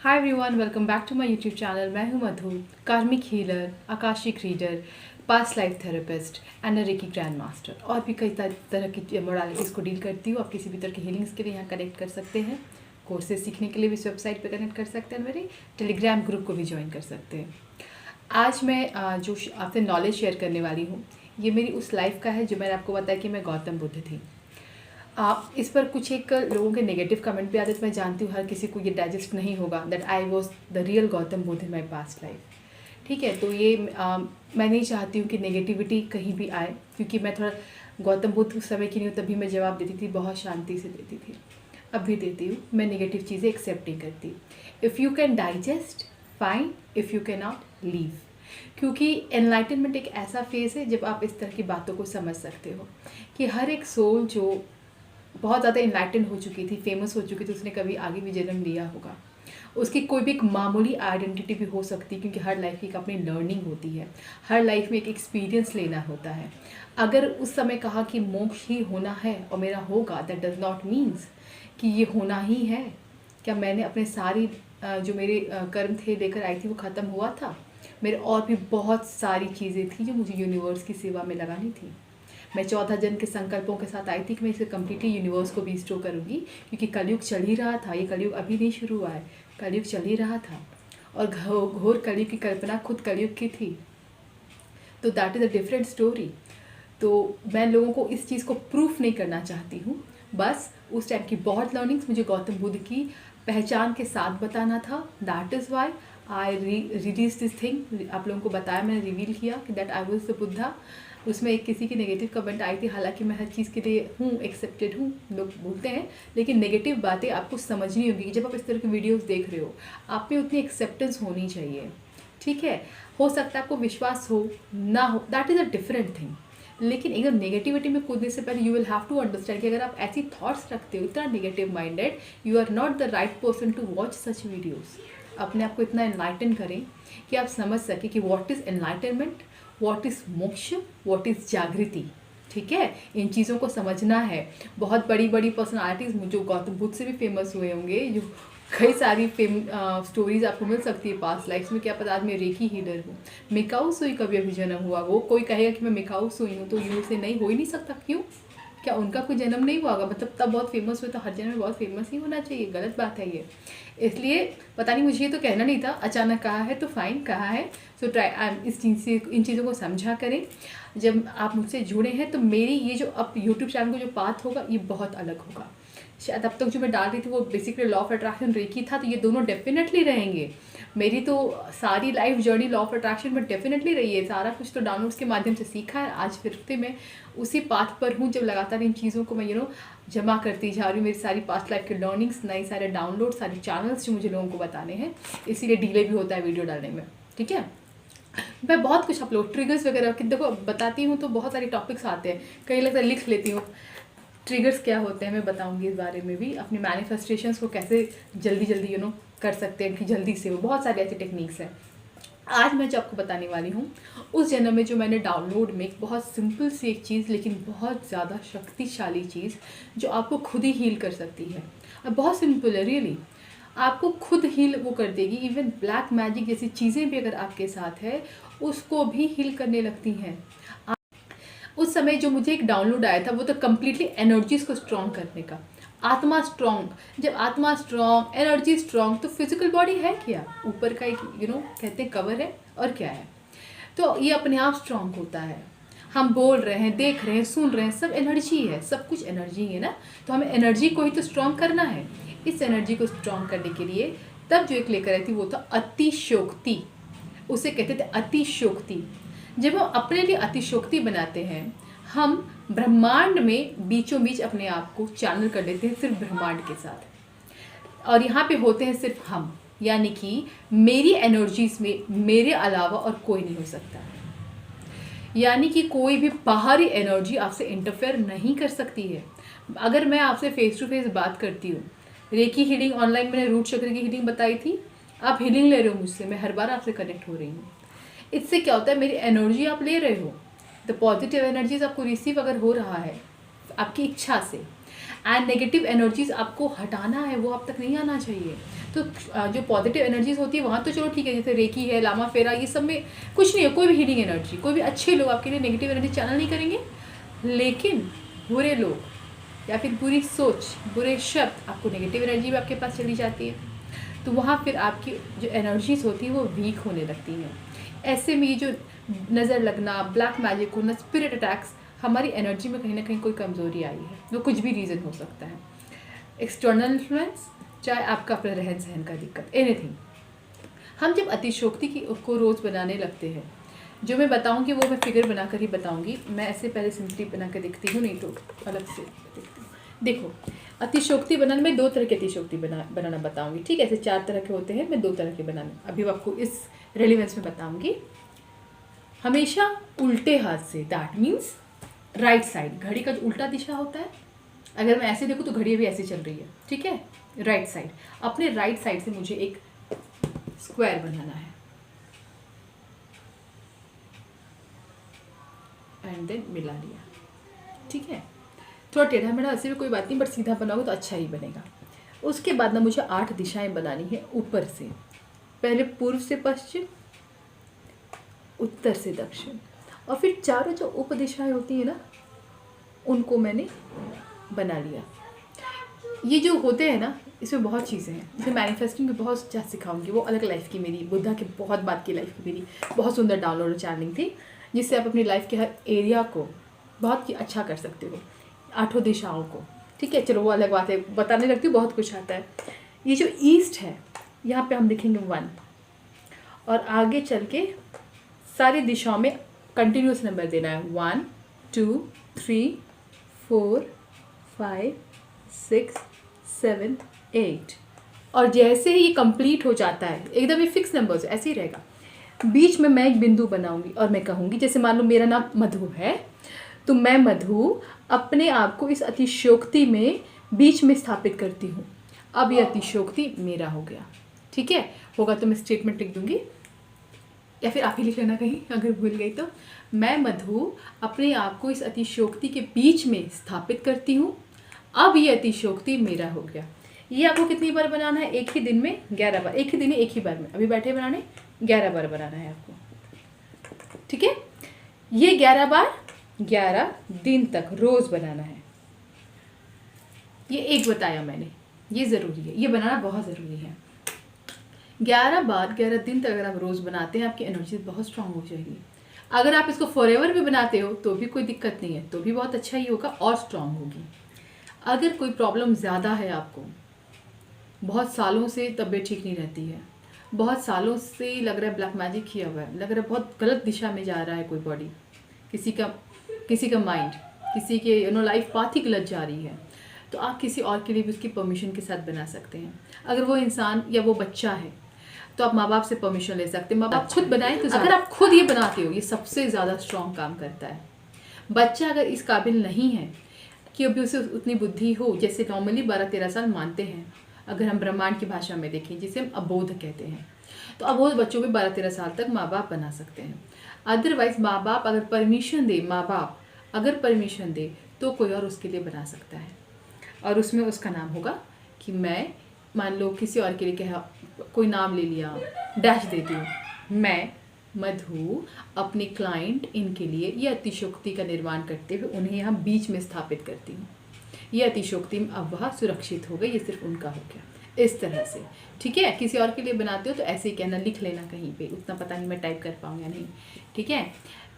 Hi everyone, welcome back to my YouTube channel. मैं हूं Madhu, karmic healer, akashic reader, past life therapist and reiki grand master. और भी कई तरह की मोडालिटीज़ को डील करती हूँ। आप किसी भी तरह की हीलिंग्स के लिए यहाँ कनेक्ट कर सकते हैं। कोर्सेज सीखने के लिए भी इस वेबसाइट पर कनेक्ट कर सकते हैं। मेरे टेलीग्राम ग्रुप को भी ज्वाइन कर सकते हैं। आज मैं जो आपसे नॉलेज शेयर करने वाली हूँ, ये मेरी उस लाइफ का है जो मैंने आपको बताया कि मैं गौतम बुद्ध थी। इस पर कुछ एक लोगों के नेगेटिव कमेंट भी आते थे। मैं जानती हूँ हर किसी को ये डाइजेस्ट नहीं होगा that I was the real Gautam Buddha in my past life. ठीक है, तो ये मैं नहीं चाहती हूँ कि नेगेटिविटी कहीं भी आए, क्योंकि मैं थोड़ा गौतम बुद्ध उस समय की नहीं हूँ। तभी मैं जवाब देती थी, बहुत शांति से देती थी, अब भी देती हूँ। मैं नेगेटिव चीज़ें एक्सेप्ट नहीं करती। If you can digest fine, if you can not leave. क्योंकि एनलाइटनमेंट एक ऐसा फेज़ है जब आप इस तरह की बातों को समझ सकते हो कि हर एक सोल जो बहुत ज़्यादा इनलाइटन हो चुकी थी, फेमस हो चुकी थी, उसने कभी आगे भी जन्म लिया होगा। उसकी कोई भी एक मामूली आइडेंटिटी भी हो सकती है, क्योंकि हर लाइफ की एक अपनी लर्निंग होती है, हर लाइफ में एक एक्सपीरियंस लेना होता है। अगर उस समय कहा कि मोक्ष ही होना है और मेरा होगा, दैट डज नॉट मीन्स कि ये होना ही है। क्या मैंने अपने सारी जो मेरे कर्म थे लेकर आई थी वो ख़त्म हुआ था? मेरे और भी बहुत सारी चीज़ें थी जो मुझे यूनिवर्स की सेवा में लगानी थी। मैं 14 जन्म के संकल्पों के साथ आई थी कि मैं इसे कम्प्लीटली यूनिवर्स को भी स्टोर करूँगी, क्योंकि कलयुग चल ही रहा था। ये कलयुग अभी नहीं शुरू हुआ है, कलयुग चल ही रहा था और घोर कलयुग की कल्पना खुद कलयुग की थी। तो that is a different story. तो मैं लोगों को इस चीज़ को प्रूफ नहीं करना चाहती हूँ, बस उस टाइम की बहुत लर्निंग्स मुझे गौतम बुद्ध की पहचान के साथ बताना था। That is why I release this thing. आप लोगों को बताया, मैंने रिवील किया कि that I was the Buddha. उसमें एक किसी की नेगेटिव कमेंट आई थी, हालांकि मैं हर चीज़ के लिए हूँ, एक्सेप्टेड हूँ, लोग बोलते हैं, लेकिन नेगेटिव बातें आपको समझनी होगी। जब आप इस तरह की वीडियोस देख रहे हो, आप में उतनी एक्सेप्टेंस होनी चाहिए। ठीक है, हो सकता है आपको विश्वास हो ना हो, that is a different thing. लेकिन एकदम नेगेटिविटी में कूदने से पहले you will have to understand कि अगर आप ऐसी थॉट्स रखते हो, इतना negative minded, you are not the right person to watch such videos. अपने आप को इतना एनलाइटन करें कि आप समझ सकें कि what is enlightenment, what is मोक्ष, वॉट इज़ जागृति। ठीक है, इन चीज़ों को समझना है। बहुत बड़ी बड़ी पर्सनालिटीज़ जो गौतम बुद्ध से भी फेमस हुए होंगे, जो कई सारी स्टोरीज आपको मिल सकती है पास्ट लाइफ में। क्या पता आज मैं रेकी हीलर हूँ, मिकाऊ सुई कभी अभी जन्म हुआ। वो कोई कहेगा कि मैं मिकाऊ सुई हूँ तो यू से नहीं, हो ही नहीं सकता। क्यों? क्या उनका कोई जन्म नहीं हुआ होगा? मतलब तब बहुत फेमस हुए तो हर जन्म में बहुत फेमस ही होना चाहिए? गलत बात है ये। इसलिए पता नहीं, मुझे ये तो कहना नहीं था, अचानक कहा है तो फाइन कहा है। सो ट्राई इस चीज़ से, इन चीज़ों को समझा करें। जब आप मुझसे जुड़े हैं तो मेरी ये जो अब यूट्यूब चैनल का जो पाथ होगा ये बहुत अलग होगा। शायद अब तक जो मैं डाल रही थी वो basically law of attraction reiki था, तो ये दोनों डेफिनेटली रहेंगे। मेरी तो सारी life journey law of attraction में डेफिनेटली रही है। सारा कुछ तो डाउनलोड्स के माध्यम से सीखा है। आज फिर मैं उसी पाथ पर हूँ, जब लगातार इन चीज़ों को मैं जमा करती जा रही हूँ। मेरी सारी पास्ट लाइफ की लर्निंग्स, नए सारे डाउनलोड, सारे चैनल्स जो मुझे लोगों को बताने हैं, इसीलिए डिले भी होता है वीडियो डालने में। ठीक है, मैं बहुत कुछ अपलोड ट्रिगर्स वगैरह कि देखो बताती हूँ तो बहुत सारे टॉपिक्स आते हैं, कई लगता है लिख लेती हूँ। ट्रिगर्स क्या होते हैं मैं बताऊंगी इस बारे में भी। अपनी मैनिफेस्टेशंस को कैसे जल्दी जल्दी कर सकते हैं कि जल्दी से, वो बहुत सारी ऐसी टेक्निक्स हैं। आज मैं जो आपको बताने वाली हूँ, उस जन्म में जो मैंने डाउनलोड में एक बहुत सिंपल सी एक चीज़, लेकिन बहुत ज़्यादा शक्तिशाली चीज़ जो आपको खुद ही हील कर सकती है। और बहुत सिंपल है रियली, आपको खुद हील वो कर देगी। इवन ब्लैक मैजिक जैसी चीज़ें भी अगर आपके साथ है, उसको भी हील करने लगती हैं। उस समय जो मुझे एक डाउनलोड आया था वो तो कम्प्लीटली एनर्जीज को स्ट्रॉन्ग करने का। आत्मा स्ट्रॉन्ग, जब आत्मा स्ट्रॉन्ग, एनर्जी स्ट्रॉन्ग, तो फिजिकल बॉडी है क्या? ऊपर का एक कहते हैं कवर है, और क्या है? तो ये अपने आप स्ट्रॉन्ग होता है। हम बोल रहे हैं, देख रहे हैं, सुन रहे हैं, सब एनर्जी है, सब कुछ एनर्जी है ना। तो हमें एनर्जी को ही तो स्ट्रॉन्ग करना है। इस एनर्जी को स्ट्रॉन्ग करने के लिए तब जो एक लेकर आई थी वो था अतिशोक्ति। उसे कहते थे अतिशोक्ति। जब हम अपने लिए अतिशोक्ति बनाते हैं, हम ब्रह्मांड में बीचों बीच अपने आप को चैनल कर लेते हैं, सिर्फ ब्रह्मांड के साथ। और यहाँ पे होते हैं सिर्फ हम, यानी कि मेरी एनर्जीज में मेरे अलावा और कोई नहीं हो सकता। यानी कि कोई भी बाहरी एनर्जी आपसे इंटरफेयर नहीं कर सकती है। अगर मैं आपसे फेस टू फेस बात करती हूँ, रेकी हीलिंग ऑनलाइन मैंने रूट चक्र की हीलिंग बताई थी, आप हीलिंग ले रहे हो मुझसे, मैं हर बार आपसे कनेक्ट हो रही हूँ। इससे क्या होता है, मेरी एनर्जी आप ले रहे हो, द पॉजिटिव एनर्जीज आपको रिसीव अगर हो रहा है आपकी इच्छा से, एंड नेगेटिव एनर्जीज आपको हटाना है, वो आप तक नहीं आना चाहिए। तो जो पॉजिटिव एनर्जीज होती है वहाँ तो चलो ठीक है, जैसे रेकी है, लामा फेरा, ये सब में कुछ नहीं है, कोई भी हीलिंग एनर्जी, कोई भी अच्छे लोग आपके लिए नेगेटिव एनर्जी चैनल नहीं करेंगे। लेकिन बुरे लोग या फिर बुरी सोच, बुरे शब्द, आपको नेगेटिव एनर्जी भी आपके पास चली जाती है, तो वहाँ फिर आपकी जो एनर्जीज होती है वो वीक होने लगती हैं। ऐसे में ये जो नज़र लगना, ब्लैक मैजिक होना, स्पिरिट अटैक्स, हमारी एनर्जी में कहीं ना कहीं कोई कमज़ोरी आई है। वो कुछ भी रीज़न हो सकता है, एक्सटर्नल इन्फ्लुएंस, चाहे आपका अपना रहन सहन का दिक्कत, एनीथिंग। हम जब अतिशोक्ति को रोज़ बनाने लगते हैं, जो मैं बताऊंगी वो मैं फिगर बनाकर ही बताऊंगी। मैं ऐसे पहले सिंपली बना कर दिखती हूँ, नहीं तो अलग से दिखती हूँ। देखो, अतिशोक्ति बनाने में 2 तरह की अतिशोक्ति बनाना बताऊंगी, ठीक है। ऐसे 4 तरह के होते हैं, मैं 2 तरह के बनाने अभी आपको इस रेलिवेंस में बताऊंगी। हमेशा उल्टे हाथ से, दैट मीन्स राइट साइड, घड़ी का जो उल्टा दिशा होता है, अगर मैं ऐसे देखूँ तो घड़ी अभी ऐसे चल रही है, ठीक है। राइट साइड, अपने राइट साइड से मुझे एक स्क्वायर बनाना है एंड देन मिला लिया, ठीक है। थोड़ा टेढ़ा मेढ़ा ऐसे भी कोई बात नहीं, बट सीधा बनाओगे तो अच्छा ही बनेगा। उसके बाद ना मुझे 8 दिशाएं बनानी है ऊपर से, पहले पूर्व से पश्चिम, उत्तर से दक्षिण, और फिर चारों जो उप दिशाएं होती है ना, उनको मैंने बना लिया। ये जो होते हैं ना, इसमें बहुत चीज़ें हैं, जैसे मैनिफेस्टिंग में बहुत ज़्यादा सिखाऊंगी, वो अलग लाइफ की मेरी, बुद्धा की बहुत बात की लाइफ की मेरी बहुत सुंदर डाउनलोड और चैनलिंग थी, जिससे आप अपनी लाइफ के हर एरिया को बहुत ही अच्छा कर सकते हो, 8 दिशाओं को, ठीक है। चलो वो अलग बात है, बताने लगती हूँ, बहुत कुछ आता है। ये जो ईस्ट है, यहाँ पे हम लिखेंगे 1, और आगे चल के सारी दिशाओं में कंटिन्यूस नंबर देना है, 1 2 3 4 5 6 7 8, और जैसे ही ये कंप्लीट हो जाता है, एकदम ये फिक्स नंबर्स ऐसे ही रहेगा। बीच में मैं एक बिंदु बनाऊंगी और मैं कहूँगी, जैसे मान लो मेरा नाम मधु है, तो मैं मधु अपने आप को इस अतिशयोक्ति में बीच में स्थापित करती हूँ। अब ये अतिशयोक्ति मेरा हो गया, ठीक है। होगा तो मैं स्टेटमेंट लिख दूंगी, या फिर आप ही लिख लेना कहीं अगर भूल गई तो। मैं मधु अपने आप को इस अतिशयोक्ति के बीच में स्थापित करती हूँ, अब ये अतिशयोक्ति मेरा हो गया। ये आपको कितनी बार बनाना है? एक ही दिन में 11 बार, एक ही दिन में एक ही बार में, अभी बैठे बनाने 11 बार बनाना है आपको, ठीक है। ये 11 बार 11 दिन तक रोज बनाना है। ये एक बताया मैंने, ये ज़रूरी है, ये बनाना बहुत ज़रूरी है। 11 बार 11 दिन तक अगर आप रोज़ बनाते हैं, आपकी एनर्जी बहुत स्ट्रांग हो जाएगी। अगर आप इसको फॉरएवर भी बनाते हो तो भी कोई दिक्कत नहीं है, तो भी बहुत अच्छा ही होगा और स्ट्रांग होगी। अगर कोई प्रॉब्लम ज़्यादा है, आपको बहुत सालों से तबीयत ठीक नहीं रहती है, बहुत सालों से लग रहा है ब्लैक मैजिक किया हुआ है, लग रहा है बहुत गलत दिशा में जा रहा है कोई बॉडी, किसी का माइंड, किसी के लाइफ पाथ ही गलत जा रही है, तो आप किसी और के लिए भी उसकी परमिशन के साथ बना सकते हैं। अगर वो इंसान या वो बच्चा है तो आप माँ बाप से परमिशन ले सकते हैं, माँ बाप खुद बनाएं तो अगर आप खुद ये बनाते हो, ये सबसे ज़्यादा स्ट्रॉन्ग काम करता है। बच्चा अगर इस काबिल नहीं है कि अभी उसे उतनी बुद्धि हो, जैसे नॉर्मली 12-13 साल मानते हैं, अगर हम ब्रह्मांड की भाषा में देखें जिसे हम अबोध कहते हैं, तो अबोध बच्चों को 12-13 साल तक माँ बाप बना सकते हैं। अदरवाइज माँ बाप अगर परमिशन दे, माँ बाप अगर परमिशन दे तो कोई और उसके लिए बना सकता है, और उसमें उसका नाम होगा कि मैं, मान लो किसी और के लिए कहा, कोई नाम ले लिया, डैश देती हूँ, मैं मधु अपने क्लाइंट इनके लिए ये अतिशोक्ति का निर्माण करते हुए उन्हें यहाँ बीच में स्थापित करती हूँ। ये अतिशोक्ति अब वहाँ सुरक्षित हो गई, ये सिर्फ उनका हो गया, इस तरह से, ठीक है। किसी और के लिए बनाते हो तो ऐसे ही कहना, लिख लेना कहीं पे, उतना पता नहीं मैं टाइप कर पाऊँ या नहीं, ठीक है।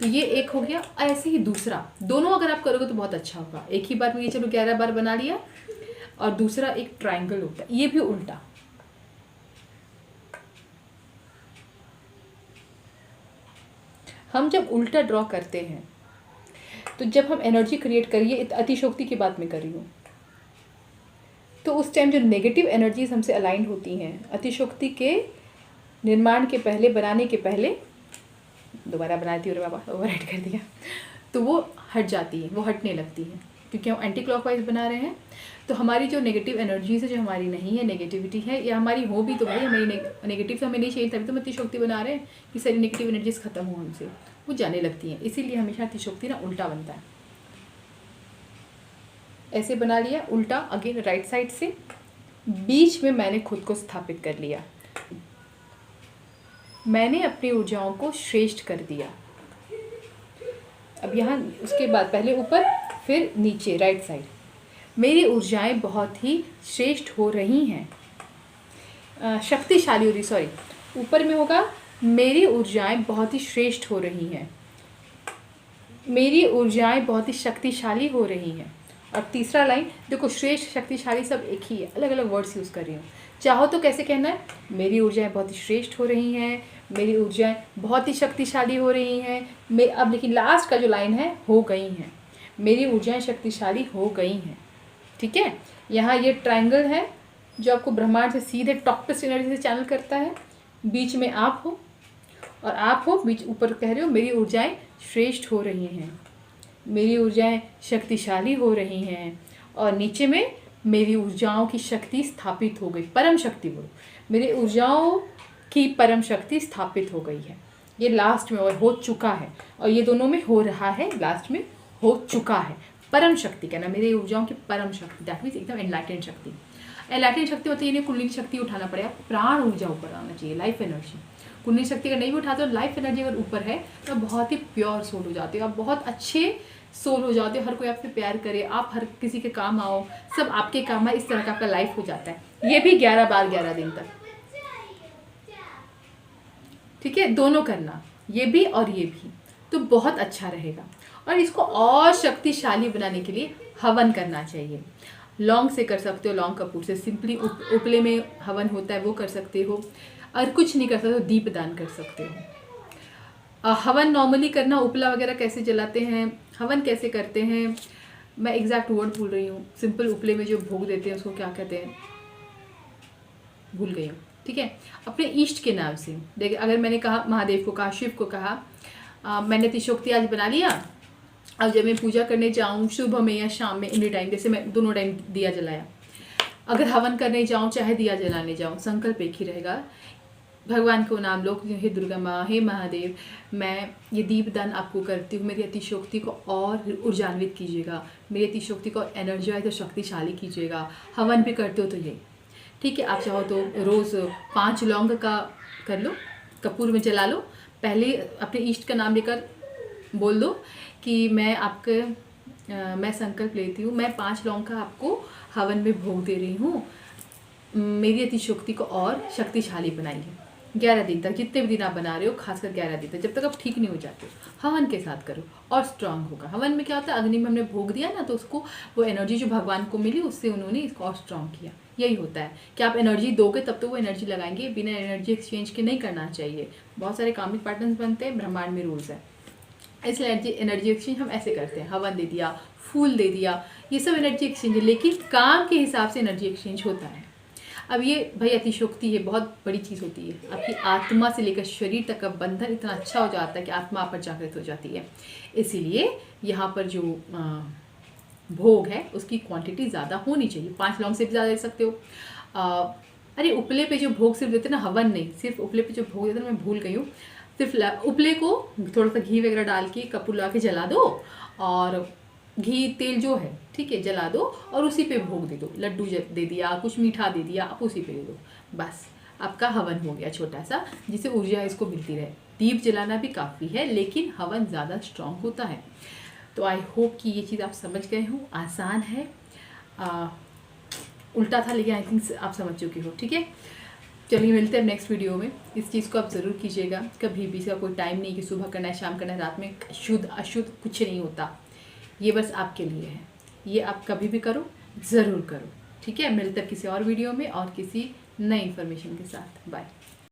तो ये एक हो गया। ऐसे ही दूसरा, दोनों अगर आप करोगे तो बहुत अच्छा होगा। एक ही बार में ये चलो 11 बार बना लिया, और दूसरा एक ट्रायंगल होता है, ये भी उल्टा। हम जब उल्टा ड्रॉ करते हैं तो जब हम एनर्जी क्रिएट करिए, अतिशोक्ति की बात मैं कर रही हूँ, तो उस टाइम जो नेगेटिव एनर्जीज हमसे अलाइन होती हैं, अतिशोक्ति के निर्माण के पहले, बनाने के पहले, दोबारा बनाती हूँ, बाबा ओवरराइट कर दिया, तो वो हट जाती है, वो हटने लगती है, क्योंकि हम एंटी क्लॉकवाइज बना रहे हैं। तो हमारी जो नेगेटिव एनर्जीज है, जो हमारी नहीं है, नेगेटिविटी है, या हमारी हो भी तो भाई हमारी नेगेटिव तो हमें नहीं चाहिए, तभी तो हम अतिशोक्ति बना रहे हैं कि सारी नेगेटिव एनर्जीज खत्म हो हमसे, वो जाने लगती हैं। इसीलिए हमेशा अतिशोक्ति ना उल्टा बनता है, ऐसे बना लिया, उल्टा अगेन राइट साइड से, बीच में मैंने खुद को स्थापित कर लिया। मैंने अपनी ऊर्जाओं को श्रेष्ठ कर दिया। अब यहाँ उसके बाद पहले ऊपर फिर नीचे राइट साइड, मेरी ऊर्जाएं बहुत ही श्रेष्ठ हो रही हैं, शक्तिशाली हो रही, सॉरी, ऊपर में होगा मेरी ऊर्जाएं बहुत ही श्रेष्ठ हो रही हैं, मेरी ऊर्जाएं बहुत ही शक्तिशाली हो रही हैं। और तीसरा लाइन देखो, श्रेष्ठ शक्तिशाली सब एक ही है, अलग अलग वर्ड्स यूज़ कर रही हूँ। चाहो तो कैसे कहना है, मेरी ऊर्जाएं बहुत ही श्रेष्ठ हो रही हैं, मेरी ऊर्जाएं बहुत ही शक्तिशाली हो रही हैं। अब लेकिन लास्ट का जो लाइन है, हो गई हैं, मेरी ऊर्जाएं शक्तिशाली हो गई हैं। ठीक है, यहाँ ये ट्रायंगल है जो आपको ब्रह्मांड से सीधे टॉपस्ट एनर्जी से चैनल करता है। बीच में आप हो और आप हो, बीच ऊपर कह रहे हो मेरी ऊर्जाएं श्रेष्ठ हो रही हैं, मेरी ऊर्जाएं शक्तिशाली हो रही हैं, और नीचे में मेरी ऊर्जाओं की शक्ति स्थापित हो गई, परम शक्ति बोलो, मेरी ऊर्जाओं की परम शक्ति स्थापित हो गई है। ये लास्ट में और हो चुका है, और ये दोनों में हो रहा है, लास्ट में हो चुका है। परम शक्ति कहना, मेरी ऊर्जाओं की परम शक्ति, दैट मीन्स एकदम एनलाइटेंड शक्ति। एनलाइटेंड शक्ति होती है, ये कुंडलिनी शक्ति उठाना पड़ेगा, प्राण ऊर्जा ऊपर आना चाहिए, लाइफ एनर्जी। कुंडलिनी शक्ति अगर नहीं भी उठाते हो, लाइफ एनर्जी अगर ऊपर है तो बहुत ही प्योर सोल हो जाते हो, आप बहुत अच्छे सोल हो जाते हो, हर कोई आपसे प्यार करे, आप हर किसी के काम आओ, सब आपके काम आए, इस तरह का आपका लाइफ हो जाता है। ये भी 11 बार 11 दिन तक, ठीक है, दोनों करना, ये भी और ये भी, तो बहुत अच्छा रहेगा। और इसको और शक्तिशाली बनाने के लिए हवन करना चाहिए। लौंग से कर सकते हो, लौंग कपूर से, सिंपली उपले में हवन होता है वो कर सकते हो, और कुछ नहीं कर सकते हो दीप दान कर सकते हो। हवन नॉर्मली करना, उपला वगैरह कैसे जलाते हैं, हवन कैसे करते हैं, मैं एग्जैक्ट वर्ड भूल रही हूँ, सिंपल उपले में जो भोग देते हैं उसको क्या कहते हैं, भूल गई हूँ। ठीक है, अपने इष्ट के नाम से देखिए, अगर मैंने कहा महादेव को कहा, शिव को कहा, मैंने तिशोक्ति आज बना लिया, अब जब मैं पूजा करने जाऊँ सुबह में या शाम में, एनी टाइम, जैसे मैं दोनों टाइम दिया जलाया, अगर हवन करने जाऊँ चाहे दिया जलाने जाऊँ, संकल्प एक ही रहेगा, भगवान को नाम लो, हे दुर्गा माँ, हे महादेव, मैं ये दीपदान आपको करती हूँ, मेरी अतिशोक्ति को और ऊर्जान्वित कीजिएगा, मेरी अतिशोक्ति को एनर्जाइज और शक्तिशाली कीजिएगा। हवन भी करते हो तो ये ठीक है, आप चाहो तो रोज़ 5 लौंग का कर लो, कपूर में जला लो, पहले अपने इष्ट का नाम लेकर बोल दो कि मैं संकल्प लेती हूँ, मैं 5 लौंग का आपको हवन में भोग दे रही हूँ, मेरी अतिशोक्ति को और शक्तिशाली बनाइए। 11 दिन तक, जितने भी दिन आप बना रहे हो, खासकर 11 दिन तक, जब तक आप ठीक नहीं हो जाते, हवन के साथ करो और स्ट्रांग होगा। हवन में क्या होता है, अग्नि में हमने भोग दिया ना, तो उसको वो एनर्जी जो भगवान को मिली, उससे उन्होंने इसको और स्ट्रांग किया। यही होता है कि आप एनर्जी दोगे तब तो वो एनर्जी लगाएंगे, बिना एनर्जी एक्सचेंज के नहीं करना चाहिए। बहुत सारे कामिक पैटर्न्स बनते हैं, ब्रह्मांड में रूल्स है, इसलिए एनर्जी एक्सचेंज हम ऐसे करते हैं, हवन दे दिया, फूल दे दिया, ये सब एनर्जी एक्सचेंज है, लेकिन काम के हिसाब से एनर्जी एक्सचेंज होता है। अब ये भाई अतिशोक्ति है, बहुत बड़ी चीज़ होती है, आपकी आत्मा से लेकर शरीर तक का बंधन इतना अच्छा हो जाता है कि आत्मा आप पर जागृत हो जाती है। इसीलिए यहाँ पर जो भोग है उसकी क्वांटिटी ज़्यादा होनी चाहिए, 5 लौंग से भी ज़्यादा दे सकते हो। अरे उपले पे जो भोग सिर्फ देते ना, हवन नहीं, सिर्फ उपले पे जो भोग देते ना, मैं भूल गई हूँ, सिर्फ उपले को थोड़ा सा घी वगैरह डाल के कपूर ला के जला दो, और घी तेल जो है ठीक है जला दो, और उसी पे भोग दे दो, लड्डू दे दिया, कुछ मीठा दे दिया, आप उसी पे दे दो, बस आपका हवन हो गया छोटा सा, जिससे ऊर्जा इसको मिलती रहे। दीप जलाना भी काफ़ी है, लेकिन हवन ज़्यादा स्ट्रांग होता है। तो आई होप कि ये चीज़ आप समझ गए हो, आसान है, उल्टा था लेकिन आई थिंक आप समझ चुके हो। ठीक है, चलिए मिलते हैं नेक्स्ट वीडियो में। इस चीज़ को आप ज़रूर कीजिएगा, कभी भी, इसका कोई टाइम नहीं कि सुबह करना है, शाम करना है, रात में, शुद्ध अशुद्ध कुछ नहीं होता, ये बस आपके लिए है, ये आप कभी भी करो, ज़रूर करो। ठीक है, मिलते हैं किसी और वीडियो में और किसी नई इन्फॉर्मेशन के साथ। बाय।